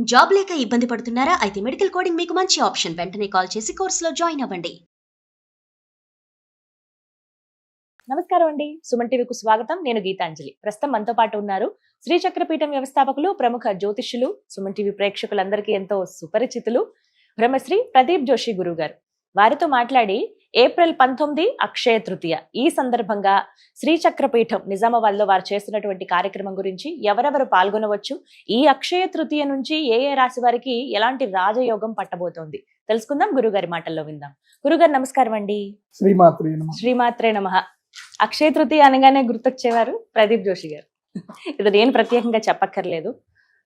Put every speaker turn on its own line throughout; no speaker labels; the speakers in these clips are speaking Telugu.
జాబ్ లేక ఇబ్బంది పడుతున్నారా? అయితే మెడికల్ కోడింగ్ మీకు మంచి ఆప్షన్. వెంటనే కాల్ చేసి కోర్సులో జాయిన్ అవ్వండి.
నమస్కారం అండి. సుమన్ టీవీకు స్వాగతం. నేను గీతాంజలి. ప్రస్తుతం మనతో పాటు ఉన్నారు శ్రీచక్రపీఠం వ్యవస్థాపకులు, ప్రముఖ జ్యోతిష్యులు, సుమన్ టీవీ ప్రేక్షకులందరికీ ఎంతో సుపరిచితులు బ్రహ్మశ్రీ ప్రదీప్ జోషి గురువు గారు. వారితో మాట్లాడి ఏప్రిల్ 19 అక్షయ తృతీయ ఈ సందర్భంగా శ్రీచక్రపీఠం నిజామాబాద్ లో వారు చేస్తున్నటువంటి కార్యక్రమం గురించి, ఎవరెవరు పాల్గొనవచ్చు, ఈ అక్షయ తృతీయ నుంచి ఏ ఏ రాశి వారికి ఎలాంటి రాజయోగం పట్టబోతోంది తెలుసుకుందాం. గురుగారి మాటల్లో విందాం. గురుగారు నమస్కారం అండి. శ్రీమాత్రే నమః. అక్షయ తృతీయ అనగానే గుర్తొచ్చేవారు ప్రదీప్ జోషి గారు. ఇది నేను ప్రత్యేకంగా చెప్పక్కర్లేదు.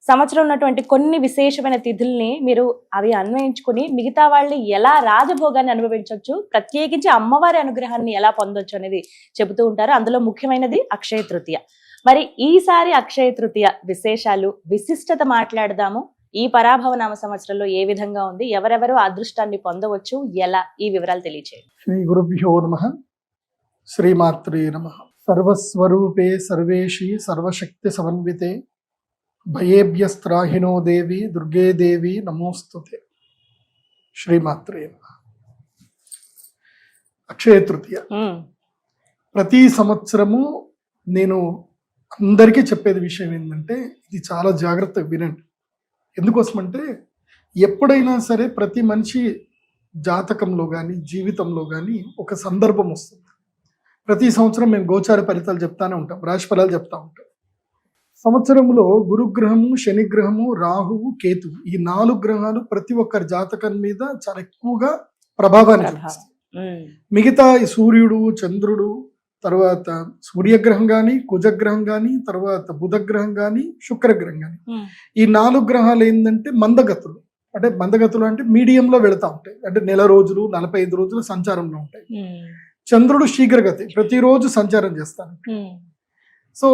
సంవత్సరం ఉన్నటువంటి కొన్ని విశేషమైన తిథుల్ని మీరు అవి అన్వయించుకుని మిగతా వాళ్ళు ఎలా రాజభోగాన్ని అనుభవించవచ్చు, ప్రత్యేకించి అమ్మవారి అనుగ్రహాన్ని ఎలా పొందొచ్చు అనేది చెబుతూ ఉంటారు. అందులో ముఖ్యమైనది అక్షయ తృతీయ. మరి ఈసారి అక్షయ తృతీయ విశేషాలు, విశిష్టత మాట్లాడదాము. ఈ పరాభవ నామ సంవత్సరంలో ఏ విధంగా ఉంది, ఎవరెవరు అదృష్టాన్ని పొందవచ్చు, ఎలా, ఈ వివరాలు తెలియచేయండి.
శ్రీ గురుభ్యో నమః. శ్రీమాత్రే నమః. సర్వస్వరూపే సర్వేషి సర్వశక్తి సమన్వితే భయేభ్యస్త్రాహినో దేవి దుర్గే దేవి నమోస్తుతే. శ్రీమాత్రే నమః. అక్షయ తృతీయ ప్రతి సంవత్సరము నేను అందరికీ చెప్పేది విషయం ఏంటంటే, ఇది చాలా జాగ్రత్తగా వినండి. ఎందుకోసమంటే ఎప్పుడైనా సరే ప్రతి మనిషి జాతకంలో కానీ జీవితంలో కానీ ఒక సందర్భం వస్తుంది. ప్రతి సంవత్సరం మేము గోచార ఫలితాలు చెప్తానే ఉంటాం, రాశి ఫలాలు చెప్తా ఉంటాం. సంవత్సరంలో గురుగ్రహము, శనిగ్రహము, రాహువు, కేతువు, ఈ 4 గ్రహాలు ప్రతి ఒక్కరి జాతకం మీద చాలా ఎక్కువగా ప్రభావాన్ని చూపిస్తాయి. మిగతా సూర్యుడు, చంద్రుడు, తర్వాత సూర్యగ్రహం కానీ, కుజగ్రహం కానీ, తర్వాత బుధగ్రహం కానీ, శుక్రగ్రహం కానీ, ఈ 4 గ్రహాలు ఏంటంటే మందగతులు. అంటే మందగతులు అంటే మీడియంలో వెళతా ఉంటాయి. అంటే నెల రోజులు, 45 రోజులు సంచారంలో ఉంటాయి. చంద్రుడు శీఘ్రగతి, ప్రతిరోజు సంచారం చేస్తాను. సో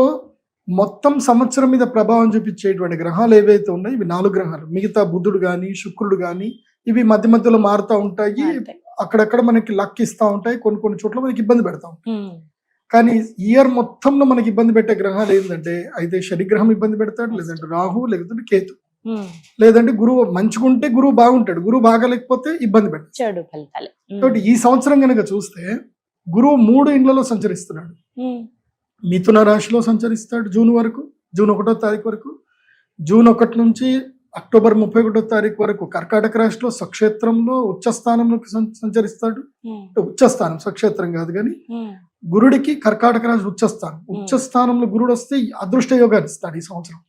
మొత్తం సంవత్సరం మీద ప్రభావం చూపించేటువంటి గ్రహాలు ఏవైతే ఉన్నాయో ఇవి 4 గ్రహాలు. మిగతా బుధుడు కానీ, శుక్రుడు కానీ, ఇవి మధ్య మధ్యలో మారుతూ ఉంటాయి. అక్కడక్కడ మనకి లక్ ఇస్తూ ఉంటాయి, కొన్ని చోట్ల మనకి ఇబ్బంది పెడతా ఉంటాయి. కానీ ఇయర్ మొత్తంలో మనకి ఇబ్బంది పెట్టే గ్రహాలు ఏంటంటే, అయితే శనిగ్రహం ఇబ్బంది పెడతాడు, లేదంటే రాహు, లేదంటే కేతు, లేదంటే గురువు. మంచుకుంటే గురువు బాగుంటాడు, గురువు బాగాలేకపోతే ఇబ్బంది పెడతాడు. కాబట్టి ఈ సంవత్సరం కనుక చూస్తే గురువు 3 ఇండ్లలో సంచరిస్తున్నాడు. మిథున రాశిలో సంచరిస్తాడు జూన్ 1వ తారీఖు వరకు. జూన్ 1 నుంచి అక్టోబర్ 31వ తారీఖు వరకు కర్కాటక రాశిలో స్వక్షేత్రంలో ఉచ్చస్థానంలోకి సంచరిస్తాడు. ఉచ్చస్థానం, స్వక్షేత్రం కాదు కానీ గురుడికి కర్కాటక రాశి ఉచ్చస్థానం. ఉచ్చస్థానంలో గురుడు వస్తే అదృష్ట యోగాన్ని ఇస్తాడు ఈ సంవత్సరం.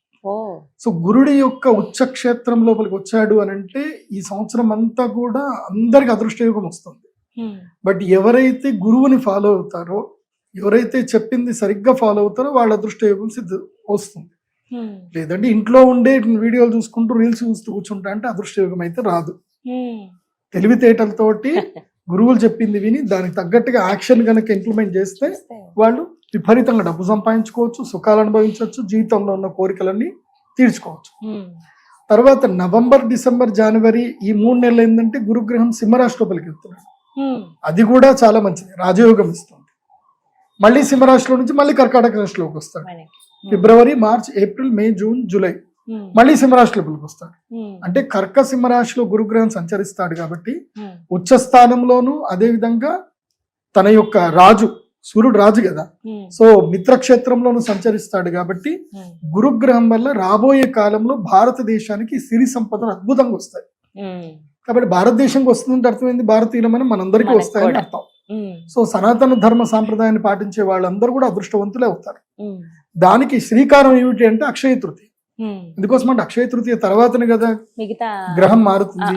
సో గురుడి యొక్క ఉచ్చక్షేత్రం లోపలికి వచ్చాడు అని అంటే ఈ సంవత్సరం అంతా కూడా అందరికి అదృష్ట యోగం వస్తుంది. బట్ ఎవరైతే గురువుని ఫాలో అవుతారో, ఎవరైతే చెప్పింది సరిగ్గా ఫాలో అవుతారో వాళ్ళ అదృష్టయోగం వస్తుంది. లేదంటే ఇంట్లో ఉండే వీడియోలు చూసుకుంటూ, రీల్స్ చూస్తూ కూర్చుంటా అంటే అదృష్టయోగం అయితే రాదు. తెలివితేటలతోటి గురువులు చెప్పింది విని దానికి తగ్గట్టుగా యాక్షన్ కనుక ఇంప్లిమెంట్ చేస్తే వాళ్ళు విపరీతంగా డబ్బు సంపాదించుకోవచ్చు, సుఖాలు అనుభవించవచ్చు, జీవితంలో ఉన్న కోరికలన్నీ తీర్చుకోవచ్చు. తర్వాత నవంబర్, డిసెంబర్, జనవరి ఈ 3 నెలలు ఏంటంటే గురుగ్రహం సింహరాశి లోపలికి వెళ్తున్నాడు. అది కూడా చాలా మంచిది, రాజయోగం ఇస్తుంది. మళ్ళీ సింహరాశిలో నుంచి మళ్ళీ కర్కాటక రాశిలోకి వస్తాడు. ఫిబ్రవరి, మార్చ్, ఏప్రిల్, మే, జూన్, జూలై మళ్ళీ సింహరాశి లోపలికి వస్తాడు. అంటే కర్క సింహరాశిలో గురుగ్రహం సంచరిస్తాడు కాబట్టి ఉచ్చ స్థానంలోను, అదే విధంగా తన యొక్క రాజు, సూర్యుడు రాజు కదా, సో మిత్రక్షేత్రంలోను సంచరిస్తాడు కాబట్టి గురుగ్రహం వల్ల రాబోయే కాలంలో భారతదేశానికి సిరి సంపదలు అద్భుతంగా వస్తాయి. కాబట్టి భారతదేశంకి వస్తుందంటే అర్థమైంది భారతీయులమని మనందరికీ వస్తాయని అర్థం. సో సనాతన ధర్మ సాంప్రదాయాన్ని పాటించే వాళ్ళందరూ కూడా అదృష్టవంతులే అవుతారు. దానికి శ్రీకారం ఏమిటి అంటే అక్షయ తృతీయ. ఎందుకోసం అంటే అక్షయ తృతీయ తర్వాతనే కదా గ్రహం మారుతుంది,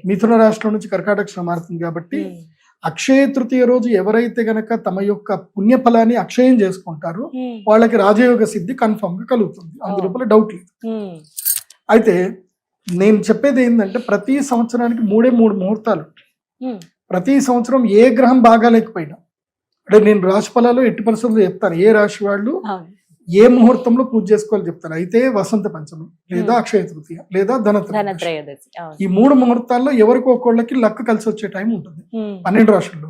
మిథున రాశిలో నుంచి కర్కాటక మారుతుంది. కాబట్టి అక్షయ తృతీయ రోజు ఎవరైతే గనక తమ యొక్క పుణ్యఫలాన్ని అక్షయం చేసుకుంటారో వాళ్ళకి రాజయోగ సిద్ధి కన్ఫర్మ్ గా కలుగుతుంది, అందులోపల డౌట్ లేదు. అయితే నేను చెప్పేది ఏంటంటే ప్రతి సంవత్సరానికి 3 ముహూర్తాలు. ప్రతి సంవత్సరం ఏ గ్రహం బాగాలేకపోయినా, అంటే నేను రాశి ఫలాలు ఎట్టి పరిస్థితుల్లో చెప్తాను, ఏ రాశి వాళ్ళు ఏ ముహూర్తంలో పూజ చేసుకోవాలి చెప్తాను. అయితే వసంత పంచమి, లేదా అక్షయ తృతీయ, లేదా ధనత్రయోదశి, ఈ 3 ముహూర్తాల్లో ఎవరికి ఒక్కోళ్ళకి లక్ కలిసి వచ్చే టైం ఉంటుంది 12 రాశుల్లో.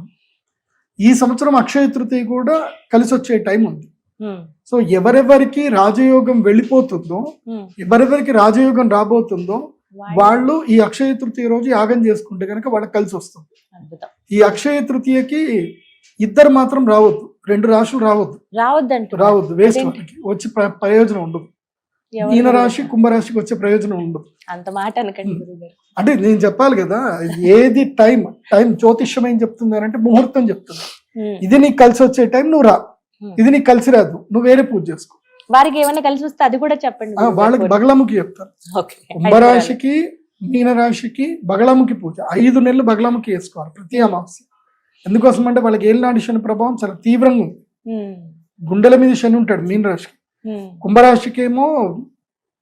ఈ సంవత్సరం అక్షయ తృతీయ కూడా కలిసి వచ్చే టైం ఉంది. సో ఎవరెవరికి రాజయోగం వెళ్ళిపోతుందో, ఎవరెవరికి రాజయోగం రాబోతుందో వాళ్ళు ఈ అక్షయ తృతీయ రోజు యాగం చేసుకుంటే కనుక వాళ్ళకి కలిసి వస్తుంది. ఈ అక్షయ తృతీయకి ఇద్దరు మాత్రం రావద్దు, 2 రాశులు రావద్దు, వేస్ట్. వాళ్ళకి వచ్చి ప్రయోజనం ఉండదు. మీన రాశి కుంభరాశికి వచ్చే ప్రయోజనం ఉండదు.
అంత మాట అనకండి.
అంటే నేను చెప్పాలి కదా, ఏది టైం జ్యోతిష్యం ఏం చెప్తుంది అంటే ముహూర్తం చెప్తుంది. ఇది నీకు కలిసి వచ్చే టైం నువ్వు రా, ఇది నీకు కలిసి రాదు నువ్వు వేరే పూజ చేసుకో.
వారికి ఏమైనా కలిసి వస్తే అది కూడా చెప్పండి.
వాళ్ళకి బగళముఖి చెప్తారు. కుంభరాశికి మీనరాశికి బగళముఖి పూజ 5 నెలలు బగళముఖి చేసుకోవాలి ప్రతి అమావాస్య. ఎందుకోసం అంటే వాళ్ళకి ఏలినాటి శని ప్రభావం చాలా తీవ్రంగా ఉంది. గుండెల మీద శని ఉంటాడు మీనరాశికి. కుంభరాశికి ఏమో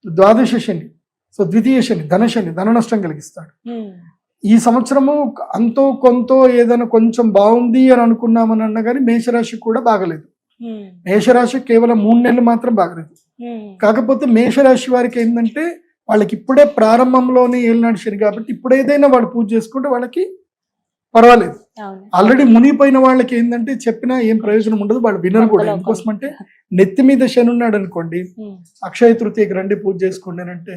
ద్వాదశ శని, సో ద్వితీయ శని, ధన నష్టం కలిగిస్తాడు. ఈ సంవత్సరము అంతో కొంతో ఏదైనా కొంచెం బాగుంది అని అనుకున్నామని అన్నా కానీ మేషరాశి కూడా బాగలేదు. మేషరాశి కేవలం 3 నెలలు మాత్రం బాగలేదు. కాకపోతే మేషరాశి వారికి ఏంటంటే వాళ్ళకి ఇప్పుడే ప్రారంభంలోనే ఏలినాడు శని కాబట్టి ఇప్పుడు ఏదైనా వాళ్ళు పూజ చేసుకుంటే వాళ్ళకి పర్వాలేదు. ఆల్రెడీ మునిగిపోయిన వాళ్ళకి ఏంటంటే చెప్పినా ఏం ప్రయోజనం ఉండదు, వాళ్ళు వినరు కూడా. ఎందుకోసం అంటే నెత్తి మీద శని ఉన్నాడు అనుకోండి, అక్షయ తృతీయకి రండి పూజ చేసుకోండి అని అంటే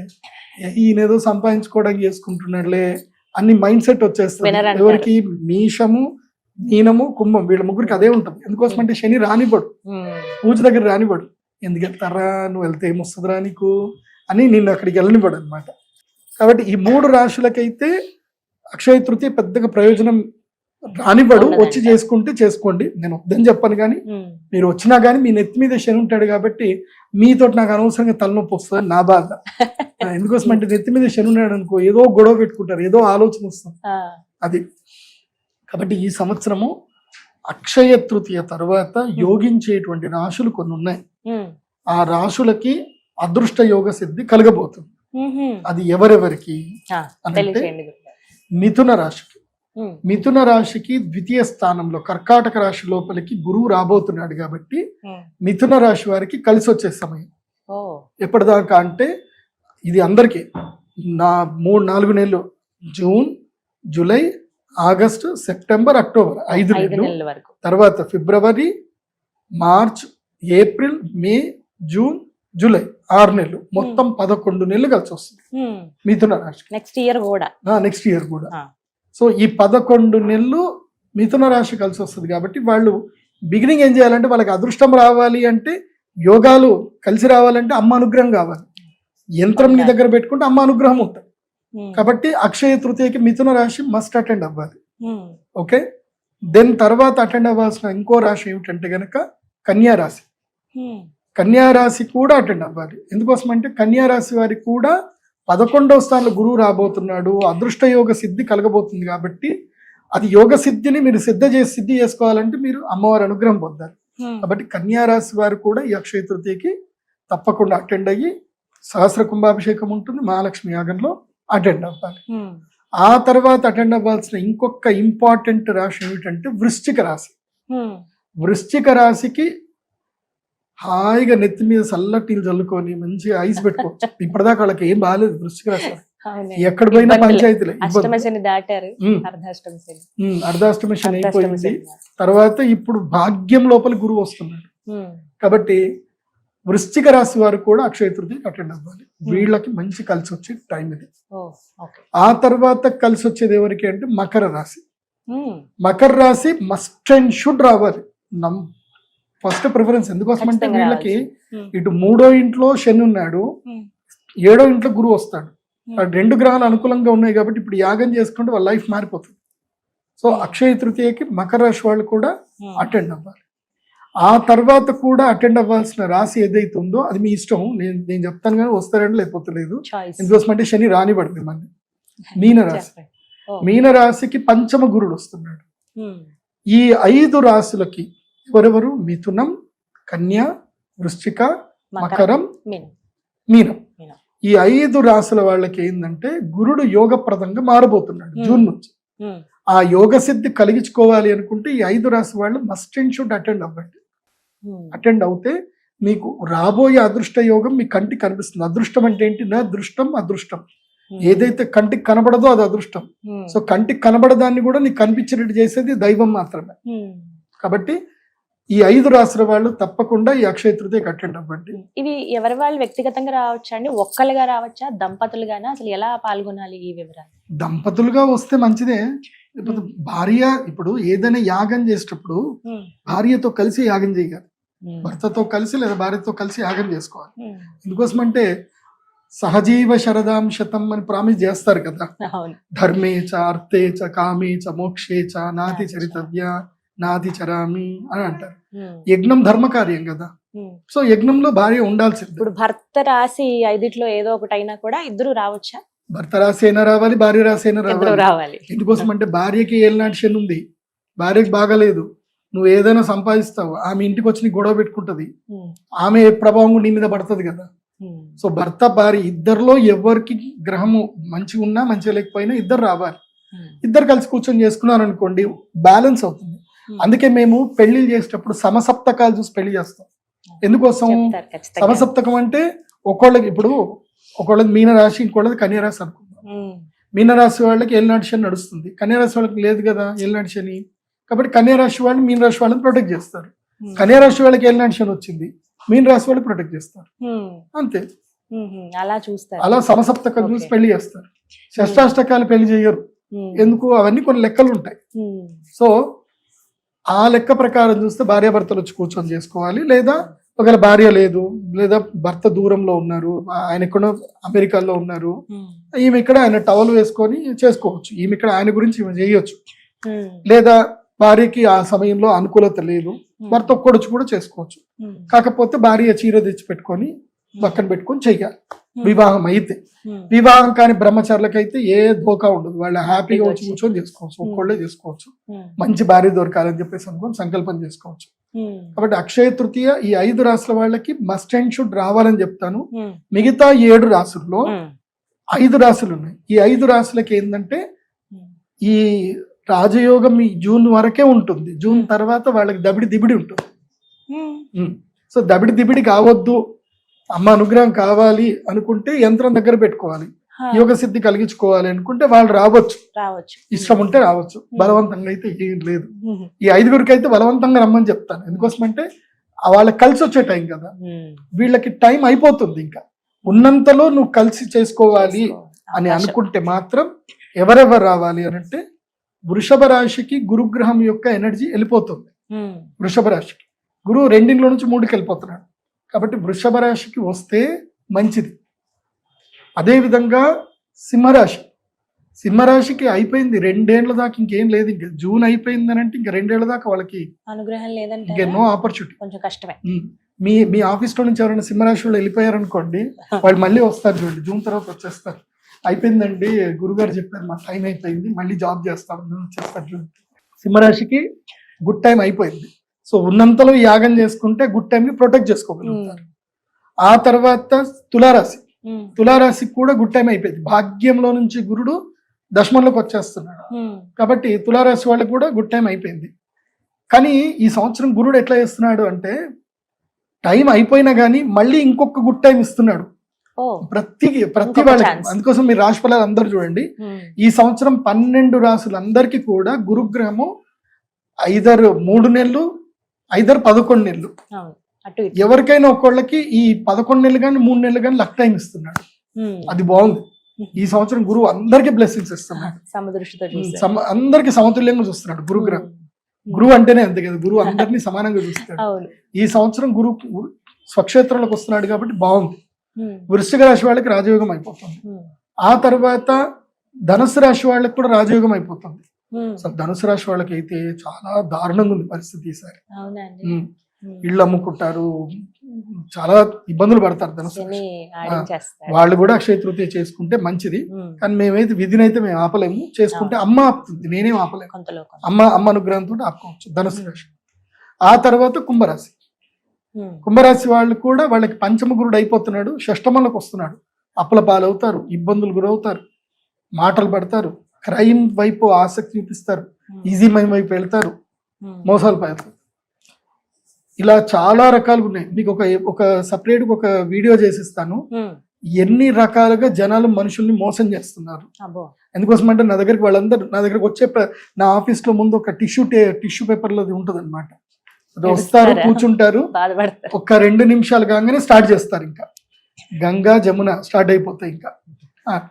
ఈయనేదో సంపాదించుకోవడానికి చేసుకుంటున్నాడులే అన్ని మైండ్ సెట్ వచ్చేస్తుంది. ఎవరికి మీషము, మీనము, కుంభం వీళ్ళ ముగ్గురికి అదే ఉంటుంది. ఎందుకోసం అంటే శని రానివ్వడు, పూజ దగ్గర రానివ్వడు. ఎందుకు వెళ్తారా, నువ్వు వెళ్తే ఏమొస్తుందిరా నీకు అని నిన్ను అక్కడికి వెళ్ళనివ్వడు అనమాట. కాబట్టి ఈ 3 రాశులకైతే అక్షయ తృతీయ పెద్దగా ప్రయోజనం రానివ్వడు. వచ్చి చేసుకుంటే చేసుకోండి, నేను వద్దని చెప్పను. కానీ మీరు వచ్చినా కానీ మీ నెత్తి మీద శని ఉంటాడు కాబట్టి మీతో నాకు అనవసరంగా తలనొప్పి వస్తుంది నా బాధ. ఎందుకోసం అంటే నెత్తి మీద శని ఉన్నాడు అనుకో ఏదో గొడవ పెట్టుకుంటారు, ఏదో ఆలోచన వస్తుంది అది. కాబట్టి ఈ సంవత్సరము అక్షయ తృతీయ తర్వాత యోగించేటువంటి రాశులు కొన్ని ఉన్నాయి. ఆ రాశులకి అదృష్ట యోగ సిద్ధి కలగబోతుంది. అది ఎవరెవరికి అంటే మిథున రాశికి. మిథున రాశికి ద్వితీయ స్థానంలో కర్కాటక రాశి లోపలికి గురువు రాబోతున్నాడు కాబట్టి మిథున రాశి వారికి కలిసి వచ్చే సమయం. ఎప్పటిదాకా అంటే ఇది అందరికీ 3-4 నెలలు, June, July, August, September, October 5 నెలలు. తర్వాత ఫిబ్రవరి, మార్చ్, ఏప్రిల్, మే, జూన్, జూలై 6 నెలలు, మొత్తం 11 నెలలు కలిసి వస్తుంది మిథున రాశి. నెక్స్ట్ ఇయర్ కూడా. సో ఈ 11 నెలలు మిథున రాశి కలిసి వస్తుంది కాబట్టి వాళ్ళు బిగినింగ్ ఏం చేయాలంటే వాళ్ళకి అదృష్టం రావాలి అంటే, యోగాలు కలిసి రావాలంటే అమ్మ అనుగ్రహం కావాలి. యంత్రం నీ దగ్గర పెట్టుకుంటే అమ్మ అనుగ్రహం ఉంటుంది. కాబట్టి అక్షయ తృతీయకి మిథున రాశి మస్ట్ అటెండ్ అవ్వాలి. ఓకే, దెన్ తర్వాత అటెండ్ అవ్వాల్సిన ఇంకో రాశి ఏమిటంటే గనక కన్యా రాశి. కన్యా రాశి కూడా అటెండ్ అవ్వాలి. ఎందుకోసం అంటే కన్యా రాశి వారికి కూడా 11వ స్థానంలో గురువు రాబోతున్నాడు, అదృష్ట యోగ సిద్ధి కలగబోతుంది. కాబట్టి అది యోగ సిద్ధిని మీరు సిద్ధి చేసుకోవాలంటే మీరు అమ్మవారి అనుగ్రహం పొందాలి. కాబట్టి కన్యా రాశి వారు కూడా ఈ అక్షయ తృతీయకి తప్పకుండా అటెండ్ అయ్యి సహస్ర కుంభాభిషేకం ఉంటుంది, మహాలక్ష్మి యాగంలో అటెండ్ అవ్వాలి. ఆ తర్వాత అటెండ్ అవ్వాల్సిన ఇంకొక ఇంపార్టెంట్ రాశి ఏమిటంటే వృశ్చిక రాశి. వృశ్చిక రాశికి హాయిగా నెత్తి మీద చల్లటీలు చల్లుకొని మంచిగా ఐస్ పెట్టుకోవచ్చు. ఇప్పటిదాకా వాళ్ళకి ఏం బాగాలేదు వృశ్చిక రాశి. ఎక్కడ పోయినా పంచాయతీలే, అర్ధాష్టమ శని అయిపోయింది. తర్వాత ఇప్పుడు భాగ్యం లోపల గురువు వస్తున్నాడు. కాబట్టి వృశ్చిక రాశి వారు కూడా అక్షయ తృతీయకి అటెండ్ అవ్వాలి. వీళ్ళకి మంచి కలిసి వచ్చే టైం ఇది. ఆ తర్వాత కలిసి వచ్చేది ఎవరికి అంటే మకర రాశి. మకర రాశి మస్ట్ అండ్ షుడ్ రావాలి, ఫస్ట్ ప్రిఫరెన్స్. ఎందుకోసం అంటే వీళ్ళకి ఇటు 3వ ఇంట్లో శని ఉన్నాడు, 7వ ఇంట్లో గురువు వస్తాడు. 2 గ్రహాలు అనుకూలంగా ఉన్నాయి కాబట్టి ఇప్పుడు యాగం చేసుకుంటే వాళ్ళ లైఫ్ మారిపోతుంది. సో అక్షయ తృతీయకి మకర రాశి వాళ్ళు కూడా అటెండ్ అవ్వాలి. ఆ తర్వాత కూడా అటెండ్ అవ్వాల్సిన రాశి ఏదైతే ఉందో అది మీ ఇష్టం, నేను చెప్తాను కానీ వస్తారంటే లేకపోతే లేదు. ఎందుకోసం అంటే శని రానివ్వడు మిమ్మల్ని. మీనరాశి, మీనరాశికి పంచమ గురుడు వస్తున్నాడు. ఈ 5 రాశులకి ఎవరెవరు? మిథునం, కన్య, వృశ్చిక, మకరం, మీనం. ఈ 5 రాశుల వాళ్ళకి ఏంటంటే గురుడు యోగప్రదంగా మారబోతున్నాడు జూన్ నుంచి. ఆ యోగ సిద్ధి కలిగించుకోవాలి అనుకుంటే ఈ 5 రాశి వాళ్ళు మస్ట్ అండ్ షుడ్ అటెండ్ అవ్వండి. అటెండ్ అవుతే మీకు రాబోయే అదృష్ట యోగం మీ కంటికి కనిపిస్తుంది. అదృష్టం అంటే ఏంటి? నా దృష్టం అదృష్టం. ఏదైతే కంటికి కనబడదో అది అదృష్టం. సో కంటికి కనబడదాన్ని కూడా నీకు కనిపించేటట్టు చేసేది దైవం మాత్రమే. కాబట్టి ఈ 5 రాసుల వాళ్ళు తప్పకుండా ఈ అక్షయ తృతీయకి అటెండ్ అవ్వండి.
ఇవి ఎవరి వాళ్ళు వ్యక్తిగతంగా రావచ్చా అండి, ఒక్కలుగా రావచ్చా, దంపతులుగానా, అసలు ఎలా పాల్గొనాలి ఈ వివరాలు?
దంపతులుగా వస్తే మంచిదే. లేకపోతే భార్య, ఇప్పుడు ఏదైనా యాగం చేసేటప్పుడు భార్యతో కలిసి యాగం చేయాలి, భర్తతో కలిసి లేదా భార్యతో కలిసి యాగం చేసుకోవాలి. ఎందుకోసమంటే సహజీవ శరదాం శతం అని ప్రామిస్ చేస్తారు కదా, ధర్మే చ అర్థే చ కామే చ మోక్షే చ నాతి చరితవ్య నాతి చరామి అని అంటారు. యజ్ఞం ధర్మ కార్యం కదా, సో యజ్ఞంలో భార్య ఉండాల్సింది.
ఇప్పుడు భర్త రాసి 5 ఏదో ఒకటి అయినా కూడా ఇద్దరు రావచ్చా?
భర్త రాసి అయినా రావాలి, భార్య రాసి అయినా
రావాలి.
ఎందుకోసం అంటే భార్యకి ఏలినాటి శని ఉంది, భార్యకి బాగాలేదు, నువ్వు ఏదైనా సంపాదిస్తావు, ఆమె ఇంటికి వచ్చి నీ గొడవ పెట్టుకుంటది, ఆమె ప్రభావం నీ మీద పడుతుంది కదా. సో భర్త భార్య ఇద్దరిలో ఎవరికి గ్రహము మంచిగా ఉన్నా మంచిగా లేకపోయినా ఇద్దరు రావాలి. ఇద్దరు కలిసి కూర్చొని చేసుకున్నారు అనుకోండి, బ్యాలెన్స్ అవుతుంది. అందుకే మేము పెళ్లిళ్ళు చేసేటప్పుడు సమసప్తకాలు చూసి పెళ్లి చేస్తాం. ఎందుకోసం? సమసప్తకం అంటే ఒకళ్ళకి, ఇప్పుడు ఒకళ్ళది మీనరాశి, ఇంకోళ్ళది కన్యారాశి అనుకుందాం. మీనరాశి వాళ్ళకి ఏలినాటి శని నడుస్తుంది, కన్యారాశి వాళ్ళకి లేదు కదా ఏలినాటి శని. కాబట్టి కన్యారాశి వాళ్ళు మీనరాశి వాళ్ళని ప్రొటెక్ట్ చేస్తారు. కన్యారాశి వాళ్ళకి ఏలినాటి శని వచ్చింది, మీనరాశి వాళ్ళు ప్రొటెక్ట్ చేస్తారు. అంతే,
అలా చూస్తారు.
అలా సమసప్తకం చూసి పెళ్లి చేస్తారు. షష్టాష్టకాలు పెళ్లి చేయరు. ఎందుకు? అవన్నీ కొన్ని లెక్కలు ఉంటాయి. సో ఆ లెక్క ప్రకారం చూస్తే భార్యాభర్తలు వచ్చి కూర్చొని చేసుకోవాలి. లేదా ఒకవేళ భార్య లేదు, లేదా భర్త దూరంలో ఉన్నారు, ఆయన ఎక్కడో అమెరికాలో ఉన్నారు, ఈమె ఇక్కడ ఆయన టవల్ వేసుకొని చేసుకోవచ్చు, ఈమె ఇక్కడ ఆయన గురించి ఈమె చేయొచ్చు. లేదా భార్యకి ఆ సమయంలో అనుకూలత లేదు, భర్త ఒక్కడొచ్చి కూడా చేసుకోవచ్చు. కాకపోతే భార్య చీర తెచ్చి పెట్టుకొని పక్కన పెట్టుకొని చెయ్యాలి. వివాహం అయితే, వివాహం కాని బ్రహ్మచారులకైతే ఏ ధోకా ఉండదు, వాళ్ళు హ్యాపీగా వచ్చి కూర్చొని చేసుకోవచ్చు, ఒక్కళ్ళే చేసుకోవచ్చు. మంచి భార్య దొరకాలని చెప్పేసి అనుకోని సంకల్పం చేసుకోవచ్చు. కాబట్టి అక్షయ తృతీయ ఈ 5 రాసుల వాళ్ళకి మస్ట్ అండ్ షుడ్ రావాలని చెప్తాను. మిగతా 7 రాసుల్లో 5 రాసులు ఉన్నాయి. ఈ 5 రాసులకి ఏంటంటే ఈ రాజయోగం ఈ జూన్ వరకే ఉంటుంది. జూన్ తర్వాత వాళ్ళకి దబిడి దిబిడి ఉంటుంది. సో దబిడి దిబిడి కావద్దు, అమ్మ అనుగ్రహం కావాలి అనుకుంటే యంత్రం దగ్గర పెట్టుకోవాలి. యోగ సిద్ధి కలిగించుకోవాలి అనుకుంటే వాళ్ళు రావచ్చు, ఇష్టం ఉంటే రావచ్చు. బలవంతంగా అయితే ఏం లేదు. ఈ 5గురికి అయితే బలవంతంగా రమ్మని చెప్తాను. ఎందుకోసమంటే వాళ్ళకి కలిసి వచ్చే టైం కదా, వీళ్ళకి టైం అయిపోతుంది. ఇంకా ఉన్నంతలో నువ్వు కలిసి చేసుకోవాలి అని అనుకుంటే మాత్రం ఎవరెవరు రావాలి అని అంటే, వృషభ రాశికి గురుగ్రహం యొక్క ఎనర్జీ వెళ్ళిపోతుంది. వృషభ రాశికి గురువు 2 నుంచి 3కి వెళ్ళిపోతున్నాడు. కాబట్టి వృషభ రాశికి వస్తే మంచిది. అదేవిధంగా సింహరాశి, సింహరాశికి అయిపోయింది 2 ఏళ్ల దాకా, ఇంకేం లేదు. ఇంకా జూన్ అయిపోయింది అని అంటే ఇంకా 2 ఏళ్ల దాకా వాళ్ళకి
అనుగ్రహం లేదంటే
ఇంకా నో ఆపర్చునిటీ,
కొంచెం కష్టమే.
మీ ఆఫీస్ లో నుంచి ఎవరైనా సింహరాశి వాళ్ళు వెళ్ళిపోయారు అనుకోండి, వాళ్ళు మళ్ళీ వస్తారు చూడండి, జూన్ తర్వాత వచ్చేస్తారు. అయిపోయిందండి గురుగారు చెప్పారు, మా టైం అయిపోయింది, మళ్ళీ జాబ్ చేస్తామని వచ్చేస్తారు. సింహరాశికి గుడ్ టైం అయిపోయింది. సో ఉన్నంతలో యాగం చేసుకుంటే గుడ్ టైం ని ప్రొటెక్ట్ చేసుకోగలుగుతారు. ఆ తర్వాత తులారాశి, తులారాశికి కూడా గుడ్ టైం అయిపోయింది. భాగ్యంలో నుంచి గురుడు దశమంలోకి వచ్చేస్తున్నాడు. కాబట్టి తులారాశి వాళ్ళకి కూడా గుడ్ టైం అయిపోయింది. కానీ ఈ సంవత్సరం గురుడు ఎట్లా చేస్తున్నాడు అంటే, టైం అయిపోయినా కానీ మళ్ళీ ఇంకొక గుడ్ టైం ఇస్తున్నాడు ప్రతి వాళ్ళకి. అందుకోసం మీరు రాశి ఫలాలు అందరూ చూడండి, ఈ సంవత్సరం 12 రాసులందరికీ కూడా గురుగ్రహము 3 నెలలు 11 నెలలు. ఎవరికైనా ఒక్కళ్ళకి ఈ 11 నెలలు కానీ 3 నెలలు కానీ లక్ టైం ఇస్తున్నాడు. అది బాగుంది. ఈ సంవత్సరం గురువు అందరికి బ్లెస్సింగ్స్ ఇస్తున్నాడు, అందరికి సమతుల్యంగా చూస్తున్నాడు గురుగ్రహం. గురువు అంటేనే అంతే కదా, గురువు అందరినీ సమానంగా చూస్తాడు. ఈ సంవత్సరం గురువు స్వక్షేత్రంలోకి వస్తున్నాడు కాబట్టి బాగుంది. వృశ్చిక రాశి వాళ్ళకి రాజయోగం అయిపోతుంది. ఆ తర్వాత ధనుసు రాశి వాళ్ళకి కూడా రాజయోగం అయిపోతుంది. సో ధనుసు రాశి వాళ్ళకి అయితే చాలా దారుణంగా ఉంది పరిస్థితి ఈసారి. ఇళ్ళు అమ్ముకుంటారు, చాలా ఇబ్బందులు పడతారు ధనుసు రాశి వాళ్ళు కూడా. అక్షయ తృతీయ చేసుకుంటే మంచిది, కానీ మేమైతే విధినైతే మేము ఆపలేము. చేసుకుంటే అమ్మ ఆపుతుంది, నేనేం ఆపలేము. అమ్మ అనుగ్రహంతో ఆపుకోవచ్చు ధనుసు రాశి. ఆ తర్వాత కుంభరాశి, కుంభరాశి వాళ్ళు కూడా వాళ్ళకి పంచమ గురుడు అయిపోతున్నాడు, షష్టమంలోకి వస్తున్నాడు. అప్పుల పాలవుతారు, ఇబ్బందులు గురవుతారు, మాటలు పడతారు, క్రైమ్ వైపు ఆసక్తి చూపిస్తారు, ఈజీ మైమ్ వైపు వెళ్తారు, మోసాలు పడతారు. ఇలా చాలా రకాలుగా ఉన్నాయి. మీకు ఒక సపరేట్ ఒక వీడియో చేసిస్తాను, ఎన్ని రకాలుగా జనాలు మనుషుల్ని మోసం చేస్తున్నారు. ఎందుకోసం అంటే నా దగ్గరికి వచ్చే నా ఆఫీస్ లో ముందు ఒక టిష్యూ పేపర్ లోది ఉంటుంది అనమాట. వస్తారు,
ఏడుస్తారా?
కూర్చుంటారు,
బాధపడతారు.
ఒక 2 నిమిషాలు కాగానే స్టార్ట్ చేస్తారు. ఇంకా గంగా జమున స్టార్ట్ అయిపోతాయి. ఇంకా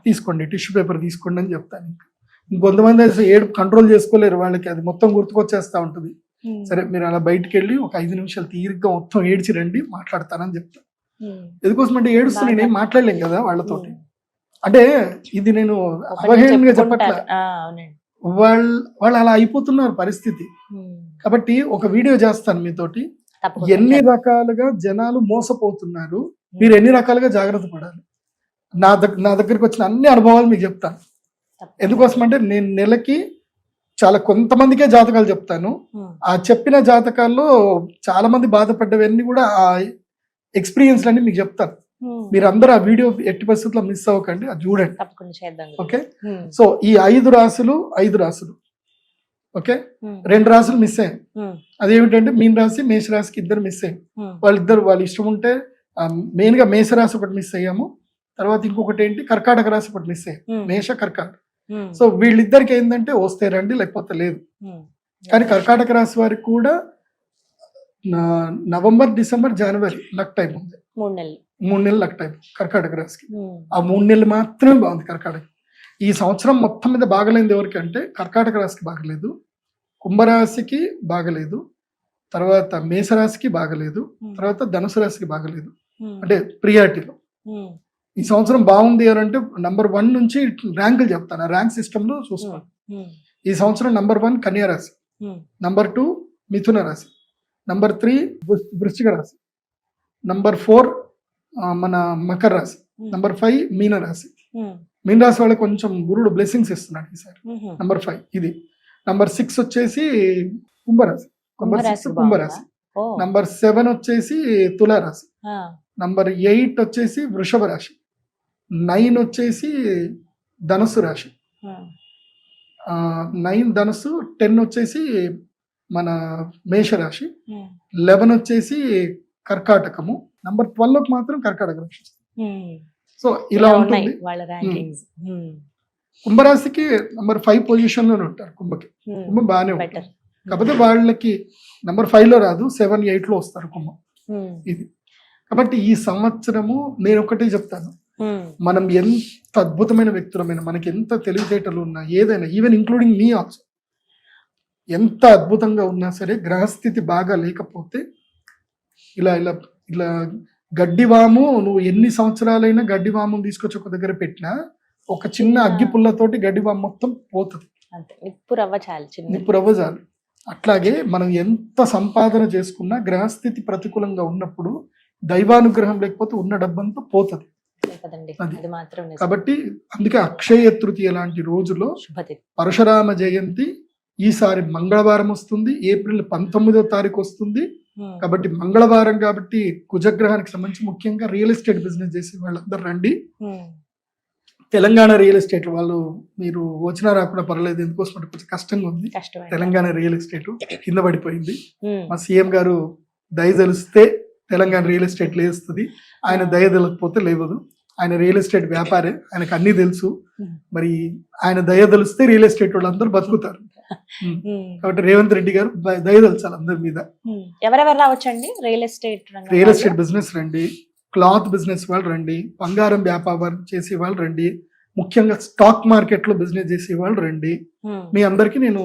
తీసుకోండి టిష్యూ పేపర్ తీసుకోండి అని చెప్తాను. ఇంకా ఇంకొంతమంది అయితే ఏడుపు కంట్రోల్ చేసుకోలేరు, వాళ్ళకి అది మొత్తం గుర్తుకొచ్చేస్తా ఉంటుంది. సరే మీరు అలా బయటికి వెళ్ళి ఒక 5 నిమిషాలు తీరిగ్గా మొత్తం ఏడ్చి రండి, మాట్లాడతానని చెప్తాను. ఎందుకోసం అంటే ఏడుస్తూ నేనేం మాట్లాడలేం కదా వాళ్ళతోటి. అంటే ఇది నేను అవహేళనగా చెప్పట్లే, వాళ్ళు అలా అయిపోతున్నారు పరిస్థితి. కాబట్టి ఒక వీడియో చేస్తాను మీతోటి, ఎన్ని రకాలుగా జనాలు మోసపోతున్నారు, మీరు ఎన్ని రకాలుగా జాగ్రత్త పడాలి. నా దగ్గరికి వచ్చిన అన్ని అనుభవాలు మీకు చెప్తాను. ఎందుకోసం అంటే నేను నెలకి చాలా కొంతమందికే జాతకాలు చెప్తాను. ఆ చెప్పిన జాతకాల్లో చాలా మంది బాధపడ్డవన్నీ కూడా ఆ ఎక్స్పీరియన్స్ అన్ని మీకు చెప్తాను. మీరు అందరూ ఆ వీడియో ఎట్టి పరిస్థితుల్లో మిస్ అవ్వకండి, అది చూడండి. ఓకే, సో ఈ 5 రాసులు ఓకే, 2 రాసులు మిస్ అయ్యాయి. అదేమిటంటే మీన రాశి మేష రాశికి 2 మిస్ అయ్యాయి. వాళ్ళ ఇష్టం ఉంటే మెయిన్ గా మేష రాశి ఒకటి మిస్ అయ్యాము, తర్వాత ఇంకొకటి ఏంటి కర్కాటక రాశి ఒకటి మిస్ అయ్యాయి, మేష కర్కాటక. సో వీళ్ళిద్దరికి ఏంటంటే వస్తే రండి లేకపోతే లేదు. కానీ కర్కాటక రాశి వారికి కూడా నవంబర్ డిసెంబర్ జనవరి లక్ టైం ఉంది, 3 నెలలు లక్ టైం కర్కాటక రాశికి. ఆ 3 నెలలు మాత్రమే బాగుంది కర్కాటక. ఈ సంవత్సరం మొత్తం మీద బాగలేదు ఎవరికి అంటే కర్కాటక రాశికి బాగలేదు, కుంభరాశికి బాగలేదు, తర్వాత మేషరాశికి బాగలేదు, తర్వాత ధనుసు రాశికి బాగలేదు. అంటే ప్రియారిటీలో ఈ సంవత్సరం బాగుంది అని అంటే నంబర్ 1 నుంచి ర్యాంకులు చెప్తాను, ఆ ర్యాంక్ సిస్టమ్ లో చూసుకోండి. ఈ సంవత్సరం నంబర్ 1 కన్యా రాశి, నంబర్ 2 మిథున రాశి, నంబర్ 3 వృశ్చిక రాశి, నంబర్ 4 మన మకర రాశి, నంబర్ 5 మీన రాశి. మీన రాశి వాళ్ళకి కొంచెం గురుడు బ్లెస్సింగ్స్ ఇస్తున్నాడు ఈసారి. నంబర్ 5 ఇది. నంబర్ 6 వచ్చేసి కుంభరాశి, కుంభరాశి. నంబర్ 7 వచ్చేసి తులారాశి, నంబర్ 8 వచ్చేసి వృషభ రాశి, 9 వచ్చేసి ధనుసు రాశి, 9 ధనుసు, 10 వచ్చేసి మన మేషరాశి, 11 వచ్చేసి కర్కాటకము, నంబర్ 12 మాత్రం కర్కాటక రాశి. సో ఇలా ఉంటుంది. కుంభరాశికి నంబర్ 5 పొజిషన్ లోనే ఉంటారు. కుంభం బాగానే ఉంటారు, కాకపోతే వాళ్ళకి నంబర్ 5 లో రాదు, 7, 8 లో వస్తారు కుంభం. ఇది కాబట్టి ఈ సంవత్సరము నేను ఒకటే చెప్తాను, మనం ఎంత అద్భుతమైన వ్యక్తులమైన, మనకి ఎంత తెలివితేటలు ఉన్నా, ఏదైనా ఈవెన్ ఇంక్లూడింగ్ మీ ఆల్సో, ఎంత అద్భుతంగా ఉన్నా సరే గ్రహస్థితి బాగా లేకపోతే ఇలా ఇలా ఇలా గడ్డివాము, నువ్వు ఎన్ని సంవత్సరాలైనా గడ్డివాము తీసుకొచ్చి ఒక దగ్గర పెట్టినా ఒక చిన్న అగ్గి పుల్లతోటి గడ్డివాము మొత్తం పోతుంది, నిప్పు రవ్వ చాలు. అట్లాగే మనం ఎంత సంపాదన చేసుకున్నా గ్రహస్థితి ప్రతికూలంగా ఉన్నప్పుడు దైవానుగ్రహం లేకపోతే ఉన్న డబ్బంతా పోతుంది. కాబట్టి అందుకే అక్షయ తృతీయ లాంటి రోజులో పరశురామ జయంతి ఈసారి మంగళవారం వస్తుంది, ఏప్రిల్ 19వ తారీఖు వస్తుంది. కాబట్టి మంగళవారం కాబట్టి కుజగ్రహానికి సంబంధించి ముఖ్యంగా రియల్ ఎస్టేట్ బిజినెస్ చేసే వాళ్ళందరూ రండి. తెలంగాణ రియల్ ఎస్టేట్ వాళ్ళు మీరు వచ్చినా రాకుండా పర్లేదు, ఎందుకోసం కొంచెం కష్టంగా ఉంది. తెలంగాణ రియల్ ఎస్టేట్ కింద పడిపోయింది. మా సీఎం గారు దయ తెలిస్తే తెలంగాణ రియల్ ఎస్టేట్ లేస్తుంది, ఆయన దయ తెలియకపోతే లేవదు. ఆయన రియల్ ఎస్టేట్ వ్యాపారే, ఆయనకు అన్ని తెలుసు. మరి ఆయన దయ తెలిస్తే రియల్ ఎస్టేట్ వాళ్ళందరూ బతుకుతారు. కాబట్టి రేవంత్ రెడ్డి గారు దయ తెలుసాలి అందరి మీద.
ఎవరెవరు రావచ్చండి రియల్ ఎస్టేట్
బిజినెస్ రండి, క్లాత్ బిజినెస్ వాళ్ళు రండి, బంగారం వ్యాపారం చేసే వాళ్ళు రండి, ముఖ్యంగా స్టాక్ మార్కెట్ లో బిజినెస్ చేసే వాళ్ళు రండి. మీ అందరికి నేను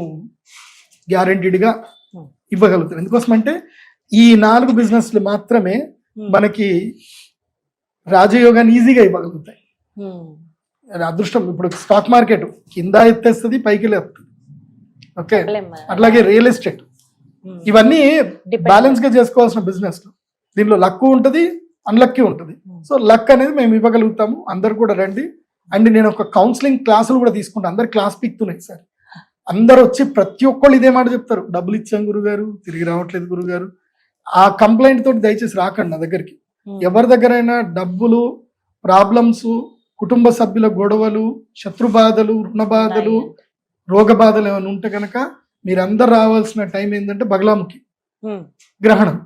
గ్యారంటీడ్గా ఇవ్వగలుగుతాను. ఎందుకోసం అంటే ఈ 4 బిజినెస్లు మాత్రమే మనకి రాజయోగాన్ని ఈజీగా ఇవ్వగలుగుతాయి. అదృష్టం. ఇప్పుడు స్టాక్ మార్కెట్ కింద ఎత్తేస్తుంది, పైకి లేస్తుంది. ఓకే, అట్లాగే రియల్ ఎస్టేట్, ఇవన్నీ బ్యాలెన్స్ గా చేసుకోవాల్సిన బిజినెస్. దీనిలో లక్ ఉంటుంది, అన్లక్కీ ఉంటుంది. సో లక్ అనేది మేము ఇవ్వగలుగుతాము. అందరు కూడా రండి. అండ్ నేను ఒక కౌన్సిలింగ్ క్లాసులు కూడా తీసుకుంటాను. అందరు క్లాస్ పీక్తున్నాయి సార్. అందరు వచ్చి ప్రతి ఒక్కళ్ళు ఇదే మాట చెప్తారు, డబ్బులు ఇచ్చాం గురుగారు, తిరిగి రావట్లేదు గురుగారు. ఆ కంప్లైంట్ తోటి దయచేసి రాకండి నా దగ్గరికి. ఎవరి దగ్గరైనా డబ్బులు ప్రాబ్లమ్స్, కుటుంబ సభ్యుల గొడవలు, శత్రు బాధలు, రుణ బాధలు, రోగ బాధలు ఏమైనా ఉంటే కనుక మీరందరు రావాల్సిన టైం ఏంటంటే బగలాముఖి గ్రహణం,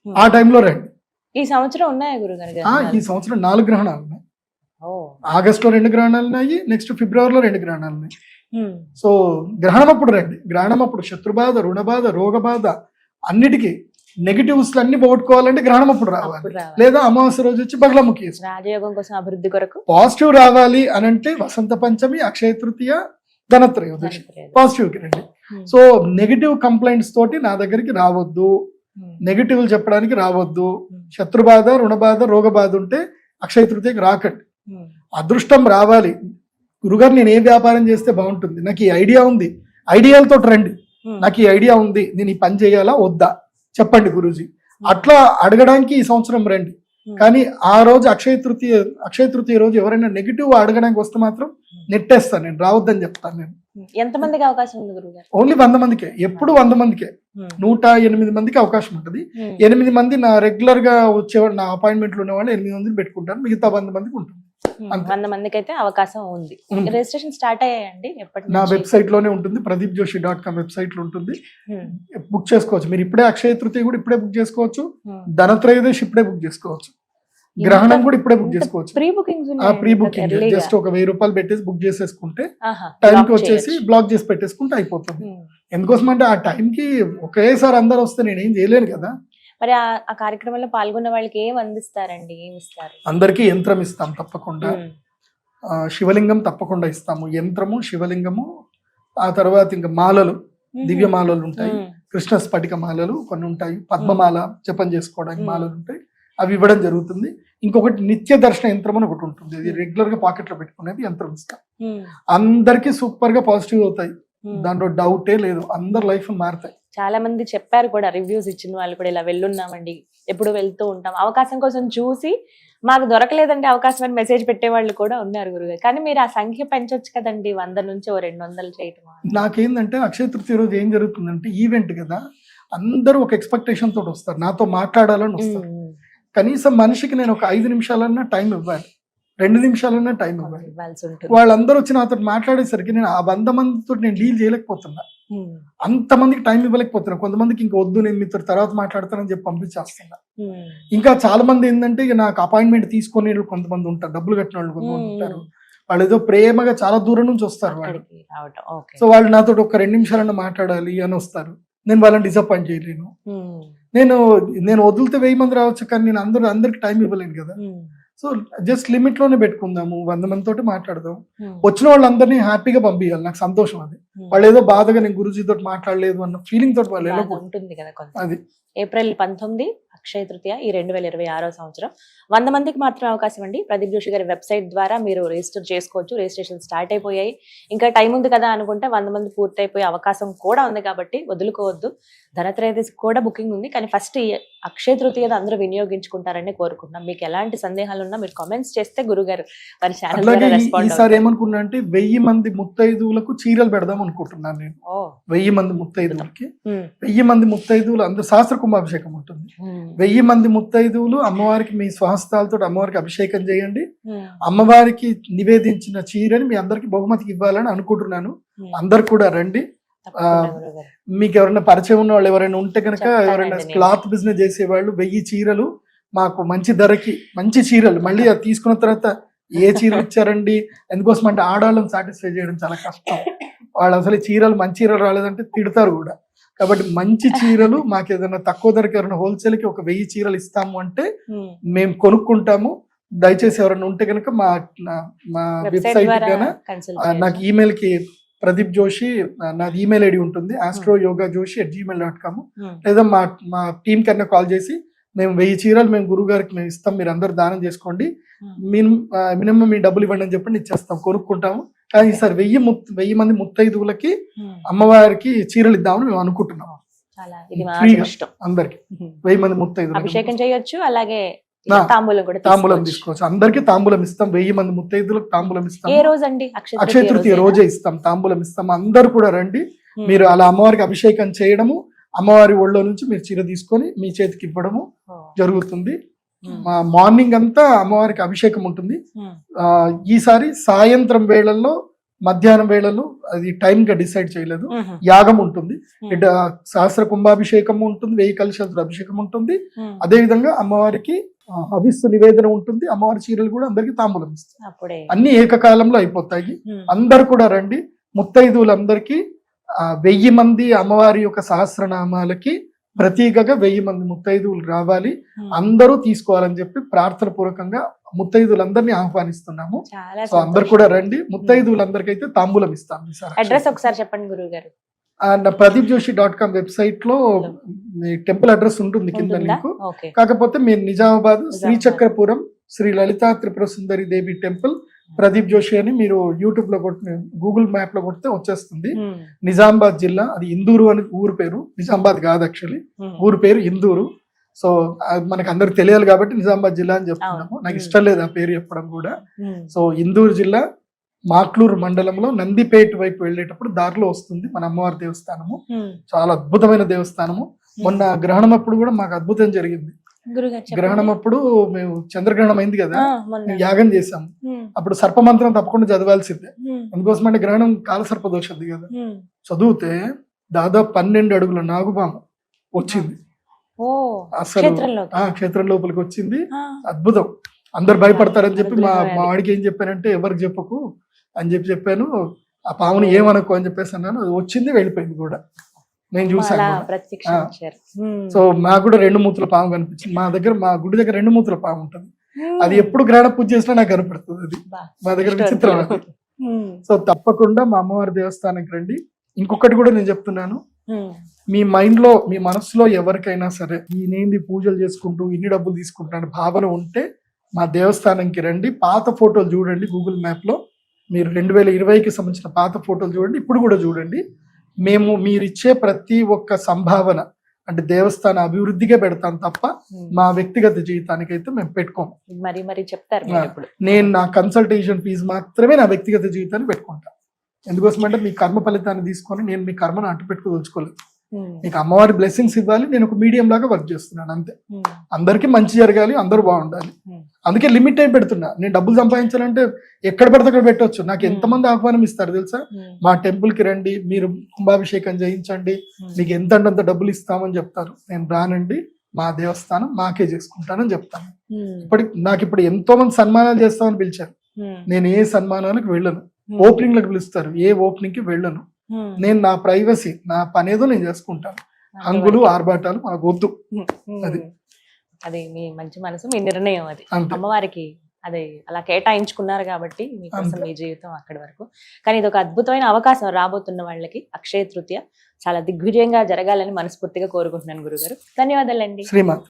ఆ టైంలో రండి.
ఈ సంవత్సరం ఉన్నాయా గురుగారు?
ఈ సంవత్సరం 4 గ్రహణాలు ఉన్నాయి. ఆగస్టులో 2 గ్రహణాలు ఉన్నాయి, నెక్స్ట్ ఫిబ్రవరిలో 2 గ్రహణాలు ఉన్నాయి. సో గ్రహణం అప్పుడు రండి. గ్రహణం అప్పుడు శత్రుబాధ, రుణ బాధ, రోగ బాధ అన్నిటికీ నెగిటివ్స్ అన్ని పోగొట్టుకోవాలంటే గ్రహణం అప్పుడు రావాలి,
అప్పుడు రావాలి.
లేదా అమావాస్య రోజు వచ్చి బగలముఖి వేసుకోవాలి.
రాజయోగం కోసం అభివృద్ధి కొరకు
పాజిటివ్ రావాలి అని అంటే వసంత పంచమి, అక్షయ తృతీయ, ధనత్రయోదశి పాజిటివ్ కి రండి. సో నెగిటివ్ కంప్లైంట్స్ తోటి నా దగ్గరికి రావద్దు, నెగిటివ్లు చెప్పడానికి రావద్దు. శత్రుబాధ, రుణబాధ, రోగబాధ ఉంటే అక్షయ తృతీయకి రాకండి. అదృష్టం రావాలి, గురుగారు నేను ఏ వ్యాపారం చేస్తే బాగుంటుంది, నాకు ఈ ఐడియా ఉంది, ఐడియాలతో రండి, నాకు ఈ ఐడియా ఉంది, నేను ఈ పని చేయాలా వద్దా చెప్పండి గురూజీ, అట్లా అడగడానికి ఈ సంవత్సరం రండి. కానీ ఆ రోజు అక్షయ తృతీయ రోజు ఎవరైనా నెగిటివ్ అడగడానికి వస్తే మాత్రం నెట్టేస్తాను, నేను రావద్దని చెప్తాను. నేను
ఎంతమందికి అవకాశం ఉంది గురుగారు?
ఓన్లీ 100 మందికే, ఎప్పుడు 100 మందికే, 108 మందికి అవకాశం ఉంటుంది. 8 మంది నా రెగ్యులర్ గా వచ్చేవాడు, నా అపాయింట్మెంట్లు ఉన్న వాళ్ళు 8 మందిని పెట్టుకుంటారు, మిగతా 100 మందికి ఉంటుంది.
100 మందికి అయితే అవకాశం ఉంది. రిజిస్ట్రేషన్ స్టార్ట్ అయ్యాయండి ఎప్పటి
నా వెబ్సైట్ లోనే ఉంటుంది, pradipjoshi.com వెబ్సైట్ లో ఉంటుంది, బుక్ చేసుకోవచ్చు. మీరు ఇప్పుడే అక్షయ తృతీయ కూడా ఇప్పుడే బుక్ చేసుకోవచ్చు, ధనత్రయోదశి ఇప్పుడే బుక్ చేసుకోవచ్చు, గ్రహణం కూడా ఇప్పుడే బుక్ చేసుకోవచ్చు.
Pre booking
pre booking just ఒక 1000 రూపాయలు పెట్టేసి బుక్ చేసేసుకుంటే టైంకి వచ్చేసి బ్లాక్ చేసి పెట్టేసుకుంటే అయిపోతుంది. ఎందుకోసం అంటే ఆ టైంకి ఒకేసారి అందరు వస్తే నేనేం చేయలేను కదా.
మరి ఆ కార్యక్రమంలో పాల్గొన్న వాళ్ళకి ఏం అందిస్తారండి, ఏమి ఇస్తారు?
అందరికీ యంత్రం ఇస్తాం తప్పకుండా, శివలింగం తప్పకుండా ఇస్తాము, యంత్రము, శివలింగము, ఆ తర్వాత ఇంకా మాలలు, దివ్య మాలలు ఉంటాయి, కృష్ణ స్ఫటిక మాలలు కొన్ని ఉంటాయి, పద్మమాల జపం చేసుకోవడానికి మాలలు ఉంటాయి, అవి ఇవ్వడం జరుగుతుంది. ఇంకొకటి నిత్య దర్శన యంత్రం అని ఒకటి ఉంటుంది, అది రెగ్యులర్ గా పాకెట్ లో పెట్టుకునేది యంత్రం ఇస్తాం. అందరికి సూపర్ గా పాజిటివ్ అవుతాయి, దాంట్లో డౌటే లేదు, అందరు లైఫ్ మారుతాయి.
చాలా మంది చెప్పారు కూడా, రివ్యూస్ ఇచ్చిన వాళ్ళు కూడా, ఇలా వెళ్ళున్నామండి, ఎప్పుడు వెళ్తూ ఉంటాం, అవకాశం కోసం చూసి మాకు దొరకలేదండి అవకాశం అని మెసేజ్ పెట్టే వాళ్ళు కూడా ఉన్నారు గురుగారు. కానీ మీరు ఆ సంఖ్య పెంచొచ్చు కదండి, 100 నుంచి 200 చేయటం.
నాకేందంటే అక్షయ తృతీయ రోజు ఏం జరుగుతుందంటే ఈవెంట్ కదా, అందరూ ఒక ఎక్స్పెక్టేషన్ తోటి వస్తారు, నాతో మాట్లాడాలని వస్తారు. కనీసం మనిషికి నేను ఒక 5 నిమిషాలన్నా టైం ఇవ్వాలి, 2 నిమిషాలన్నా టైం ఇవ్వాలి. వాళ్ళందరూ వచ్చి నాతో మాట్లాడేసరికి నేను ఆ 100 మందితో నేను డీల్ చేయలేకపోతున్నా, అంతమందికి టైం ఇవ్వలేకపోతున్నా. కొంతమందికి ఇంకా వద్దు, నేను మీతో తర్వాత మాట్లాడతానని చెప్పి పంపించేస్తున్నా. ఇంకా చాలా మంది ఏంటంటే ఇక నాకు అపాయింట్మెంట్ తీసుకునే కొంతమంది ఉంటారు, డబ్బులు కట్టిన వాళ్ళు కొంతమంది ఉంటారు, వాళ్ళు ఏదో ప్రేమగా చాలా దూరం నుంచి వస్తారు వాళ్ళు. సో వాళ్ళు నాతో ఒక 2 నిమిషాలన్నా మాట్లాడాలి అని వస్తారు, నేను వాళ్ళని డిసప్పాయింట్ చేయలేను. నేను వదిలితే 1000 మంది రావచ్చు, కానీ నేను అందరికి టైం ఇవ్వలేను కదా. సో జస్ట్ లిమిట్ లోనే పెట్టుకుందాము, 100 మంది తోటి మాట్లాడదాం, వచ్చిన వాళ్ళందరినీ హ్యాపీగా పంపించాలి, నాకు సంతోషం అది. వాళ్ళు ఏదో బాధగా నేను గురుజీతో మాట్లాడలేదు అన్న ఫీలింగ్ తోటి వాళ్ళు
ఉంటుంది కదా.
అది
ఏప్రిల్ 19 అక్షయ తృతీయ, ఈ 2026వ సంవత్సరం 100 మందికి మాత్రమే అవకాశం అండి. ప్రదీప్ జోషి గారి వెబ్సైట్ ద్వారా మీరు రిజిస్టర్ చేసుకోవచ్చు. రిజిస్ట్రేషన్ స్టార్ట్ అయిపోయాయి, ఇంకా టైం ఉంది కదా అనుకుంటే 100 మంది పూర్తి అయిపోయే అవకాశం కూడా ఉంది, కాబట్టి వదులుకోవద్దు. ధనత్రయోదశి కూడా బుకింగ్ ఉంది, కానీ ఫస్ట్ ఈ అక్షయ తృతీయ అందరూ వినియోగించుకుంటారని కోరుకుంటున్నాం. మీకు ఎలాంటి సందేహాలు ఉన్నా మీరు కామెంట్స్ చేస్తే గురుగారు వారి ఛానల్ ద్వారా రెస్పాండ్.
ఈసారి ఏమనుకున్నా అంటే 1000 మంది ముత్తైదువులకు చీరలు పెడదాం అనుకుంటున్నాను నేను. 1000 మంది ముత్తైదువులకి, 1000 మంది ముత్తైదువులు అందరూ శాస్త్ర కుంభాభిషేకం ఉంటుంది. 1000 మంది ముత్తైదువులు అమ్మవారికి మీ స్వహస్తాలతో అమ్మవారికి అభిషేకం చేయండి, అమ్మవారికి నివేదించిన చీరని మీ అందరికి బహుమతికి ఇవ్వాలని అనుకుంటున్నాను. అందరు కూడా రండి. మీకు ఎవరైనా పరిచయం ఉన్న వాళ్ళు ఎవరైనా ఉంటే కనుక, ఎవరైనా క్లాత్ బిజినెస్ చేసేవాళ్ళు 1000 చీరలు మాకు మంచి ధరకి, మంచి చీరలు, మళ్ళీ అది తీసుకున్న తర్వాత ఏ చీరలు ఇచ్చారండి, ఎందుకోసం అంటే ఆడవాళ్ళని సాటిస్ఫై చేయడం చాలా కష్టం. వాళ్ళు అసలు చీరలు మంచి చీరలు రాలేదంటే తిడతారు కూడా. కాబట్టి మంచి చీరలు మాకు ఏదైనా తక్కువ ధరకి ఎవరైనా హోల్సేల్ కి ఒక 1000 చీరలు ఇస్తాము అంటే మేము కొనుక్కుంటాము. దయచేసి ఎవరైనా ఉంటే కనుక మా వెబ్సైట్ గానా నాకు ఈమెయిల్ కి ప్రదీప్ జోషి, నాది ఈమెయిల్ ఐడి ఉంటుంది, astroyogajoshi@gmail.com, లేదా మా టీం కన్నా కాల్ చేసి మేము 1000 చీరలు మేము గురువు గారికి మేము ఇస్తాం, మీరు అందరు దానం చేసుకోండి, మినిమం మీ డబ్బులు ఇవ్వండి అని చెప్పండి, ఇచ్చేస్తాం, కొనుక్కుంటాము. కానీ ఈసారి 1000 మంది ముత్తైదువులకి అమ్మవారికి చీరలు ఇద్దామని మేము అనుకుంటున్నాం. అందరికి 1000 మంది ముత్తైదువులు
అభిషేకం చేయొచ్చు, అలాగే
తాంబూలం తీసుకోవచ్చు. అందరికి తాంబూలం ఇస్తాం, 1000 మంది ముత్తైదులకు తాంబూలం ఇస్తాం.
ఏ రోజు అండి?
అక్షయ తృతీయ రోజే ఇస్తాం, తాంబూలం ఇస్తాం. అందరు కూడా రండి. మీరు అలా అమ్మవారికి అభిషేకం చేయడము, అమ్మవారి ఒళ్ళో నుంచి మీరు చీర తీసుకొని మీ చేతికి ఇవ్వడము జరుగుతుంది. మార్నింగ్ అంతా అమ్మవారికి అభిషేకం ఉంటుంది. ఈసారి సాయంత్రం వేళల్లో, మధ్యాహ్నం వేళల్లో, అది టైం గా డిసైడ్ చేయలేదు, యాగం ఉంటుంది. సహస్ర కుంభాభిషేకం ఉంటుంది, 1000 కలశాలతో అభిషేకం ఉంటుంది. అదే విధంగా అమ్మవారికి హవిస్సు నివేదన ఉంటుంది. అమ్మవారి చీరలు కూడా అందరికి తాంబూలం ఇస్తాయి. అన్ని ఏకకాలంలో అయిపోతాయి. అందరు కూడా రండి. ముత్తైదువులందరికీ 1000 మంది అమ్మవారి యొక్క సహస్రనామాలకి ప్రతీకగా 1000 మంది ముత్తైదువులు రావాలి, అందరూ తీసుకోవాలని చెప్పి ప్రార్థన పూర్వకంగా ముత్తైదువులందరినీ ఆహ్వానిస్తున్నాము.
చాలా
సో అందరు కూడా రండి. ముత్తైదువులందరికైతే తాంబూలం ఇస్తాం ఈసారి.
అడ్రస్ ఒకసారి చెప్పండి గురువు గారు.
నా pradeepjoshi.com వెబ్సైట్ లో మీ టెంపుల్ అడ్రస్ ఉంటుంది కింద లింక్.
ఓకే.
కాకపోతే మీరు నిజామాబాద్ శ్రీచక్రపురం శ్రీ లలితా త్రిపుర సుందరి దేవి టెంపుల్ ప్రదీప్ జోషి అని మీరు యూట్యూబ్ లో కొట్టి గూగుల్ మ్యాప్ లో కొడితే వచ్చేస్తుంది. నిజామాబాద్ జిల్లా, అది ఇందూరు అని ఊరు పేరు, నిజామాబాద్ కాదు యాక్చువల్లీ, ఊరు పేరు ఇందూరు. సో మనకు అందరికి తెలియాలి కాబట్టి నిజామాబాద్ జిల్లా అని చెప్తున్నాము. నాకు ఇష్టం లేదు ఆ పేరు చెప్పడం కూడా. సో ఇందూరు జిల్లా మాక్లూరు మండలంలో నందిపేట వైపు వెళ్ళేటప్పుడు దారిలో వస్తుంది మన అమ్మవారి దేవస్థానము. చాలా అద్భుతమైన దేవస్థానము. మొన్న గ్రహణం అప్పుడు కూడా మాకు అద్భుతం జరిగింది. గ్రహణం అప్పుడు మేము చంద్రగ్రహణం అయింది కదా, మేము యాగం చేసాము. అప్పుడు సర్పమంత్రం తప్పకుండా చదవాల్సిందే. అందుకోసం అంటే గ్రహణం కాలసర్ప దోషది కదా, చదివితే దాదాపు 12 అడుగుల నాగుపాము వచ్చింది. అసలు క్షేత్రం లోపలికి వచ్చింది. అద్భుతం. అందరు భయపడతారని చెప్పి మా వాడికి ఏం చెప్పానంటే ఎవరికి చెప్పకు అని చెప్పాను. ఆ పాముని ఏమనుకో అని చెప్పేసి అన్నాను. అది వచ్చింది, వెళ్ళిపోయింది కూడా, నేను చూసాను. సో మాకు కూడా 2 మూతుల పాము కనిపించింది. మా గుడి దగ్గర 2 మూతుల పాము ఉంటుంది. అది ఎప్పుడు గ్రహణ పూజ చేసినా నాకు కనపడుతుంది. అది మా దగ్గర విచిత్రం. సో తప్పకుండా మా అమ్మవారి దేవస్థానానికి రండి. ఇంకొకటి కూడా నేను చెప్తున్నాను, మీ మైండ్ లో మీ మనసులో ఎవరికైనా సరే నేనేంది పూజలు చేసుకుంటూ ఇన్ని డబ్బులు తీసుకుంటున్నాను భావన ఉంటే మా దేవస్థానంకి రండి. పాత ఫోటోలు చూడండి గూగుల్ మ్యాప్ లో, మీరు 2020కి సంబంధించిన పాత ఫోటోలు చూడండి, ఇప్పుడు కూడా చూడండి. మేము మీరిచ్చే ప్రతి ఒక్క సంభావన అంటే దేవస్థాన అభివృద్ధిగా పెడతాం తప్ప మా వ్యక్తిగత జీవితానికి అయితే మేము పెట్టుకోము.
మరి చెప్తారు.
నేను నా కన్సల్టేషన్ ఫీజు మాత్రమే నా వ్యక్తిగత జీవితాన్ని పెట్టుకుంటాను. ఎందుకోసం అంటే మీ కర్మ ఫలితాన్ని తీసుకొని నేను మీ కర్మను అంటు పెట్టుకోదలుచుకోలేదు. మీకు అమ్మవారి బ్లెస్సింగ్స్ ఇవ్వాలి, నేను ఒక మీడియం లాగా వర్క్ చేస్తున్నాను అంతే. అందరికీ మంచి జరగాలి, అందరూ బాగుండాలి. అందుకే లిమిట్ అయి పెడుతున్నా. నేను డబ్బులు సంపాదించాలంటే ఎక్కడ పడితే అక్కడ పెట్టవచ్చు. నాకు ఎంతమంది ఆహ్వానం ఇస్తారు తెలుసా, మా టెంపుల్ కి రండి, మీరు కుంభాభిషేకం చేయించండి, మీకు ఎంత డబ్బులు ఇస్తామని చెప్తారు. నేను రానండి, మా దేవస్థానం మాకే చేసుకుంటానని చెప్తాను. నాకు ఇప్పుడు ఎంతో మంది సన్మానాలు చేస్తామని పిలిచారు. నేను ఏ సన్మానాలకు వెళ్ళను. ఓపెనింగ్ లకు పిలుస్తారు, ఏ ఓపెనింగ్ కి వెళ్ళను. నేను నా ప్రైవసీ, నా పనేదో నేను చేసుకుంటాను. హంగులు ఆర్భాటాలు మనకు వద్దు.
అది మీ మంచి మనసు, మీ నిర్ణయం. అది అమ్మవారికి అది అలా కేటాయించుకున్నారు కాబట్టి మీకోసం మీ జీవితం అక్కడి వరకు. కానీ ఇది ఒక అద్భుతమైన అవకాశం రాబోతున్న వాళ్ళకి. అక్షయ తృతీయ చాలా దిగ్విజయంగా జరగాలని మనస్ఫూర్తిగా కోరుకుంటున్నాను గురుగారు. ధన్యవాదాలండి.
శ్రీమాన్.